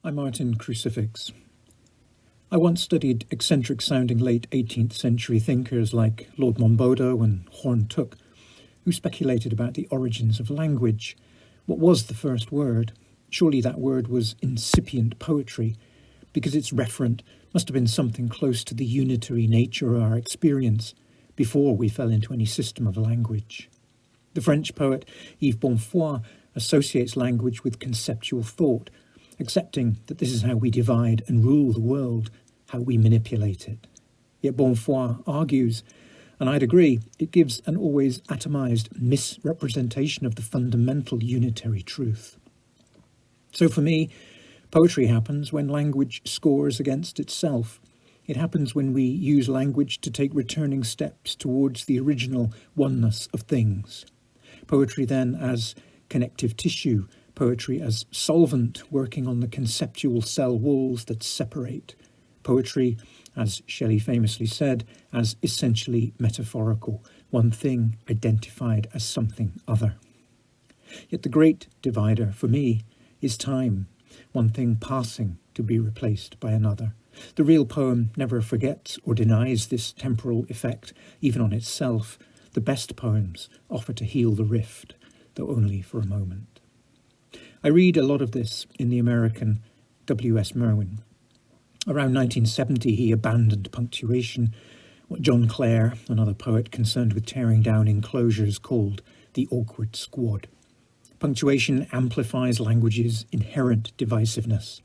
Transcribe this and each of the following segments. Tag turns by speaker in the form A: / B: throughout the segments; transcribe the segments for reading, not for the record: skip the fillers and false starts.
A: I'm Martyn Crucefix. I once studied eccentric-sounding late 18th century thinkers like Lord Monboddo and Horne Tooke, who speculated about the origins of language. What was the first word? Surely that word was incipient poetry, because its referent must have been something close to the unitary nature of our experience before we fell into any system of language. The French poet Yves Bonfoy associates language with conceptual thought, accepting that this is how we divide and rule the world, how we manipulate it. Yet Bonfoy argues, and I'd agree, it gives an always atomized misrepresentation of the fundamental unitary truth. So for me, poetry happens when language scores against itself. It happens when we use language to take returning steps towards the original oneness of things. Poetry then as connective tissue, poetry as solvent working on the conceptual cell walls that separate. Poetry, as Shelley famously said, as essentially metaphorical, one thing identified as something other. Yet the great divider for me is time, one thing passing to be replaced by another. The real poem never forgets or denies this temporal effect, even on itself. The best poems offer to heal the rift, though only for a moment. I read a lot of this in the American W.S. Merwin. Around 1970, he abandoned punctuation, what John Clare, another poet concerned with tearing down enclosures, called the awkward squad. Punctuation amplifies language's inherent divisiveness.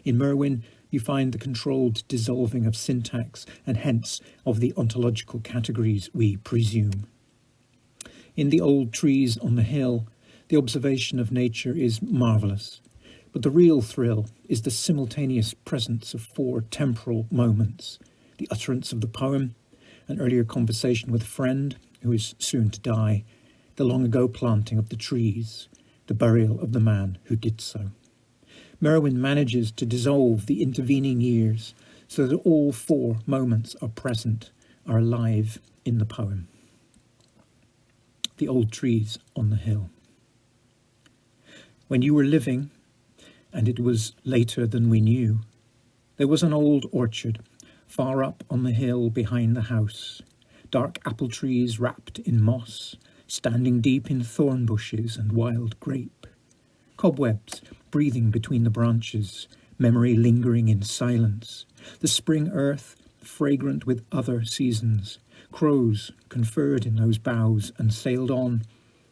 A: In Merwin, you find the controlled dissolving of syntax and hence of the ontological categories we presume. In The Old Trees on the Hill, the observation of nature is marvellous, but the real thrill is the simultaneous presence of four temporal moments: the utterance of the poem, an earlier conversation with a friend who is soon to die, the long-ago planting of the trees, the burial of the man who did so. Merwin manages to dissolve the intervening years so that all four moments are present, are alive in the poem. The Old Trees on the Hill. When you were living, and it was later than we knew, there was an old orchard far up on the hill behind the house, dark apple trees wrapped in moss, standing deep in thorn bushes and wild grape, cobwebs breathing between the branches, memory lingering in silence, the spring earth fragrant with other seasons, crows conferred in those boughs and sailed on,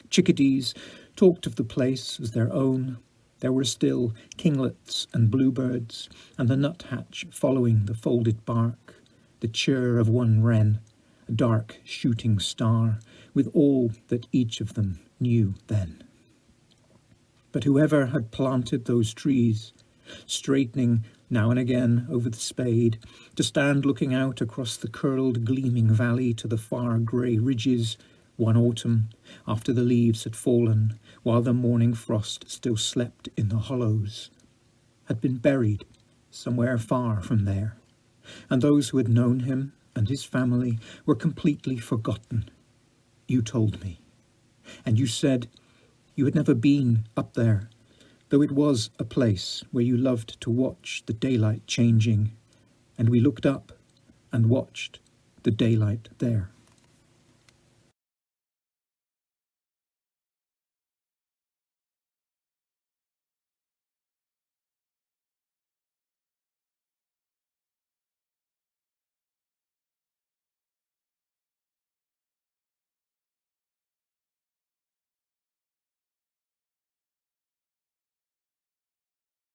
A: chickadees talked of the place as their own. There were still kinglets and bluebirds, and the nuthatch following the folded bark, the chirr of one wren, a dark shooting star, with all that each of them knew then. But whoever had planted those trees, straightening now and again over the spade, to stand looking out across the curled gleaming valley to the far grey ridges, one autumn, after the leaves had fallen, while the morning frost still slept in the hollows, had been buried somewhere far from there, and those who had known him and his family were completely forgotten. You told me, and you said you had never been up there, though it was a place where you loved to watch the daylight changing, and we looked up and watched the daylight there.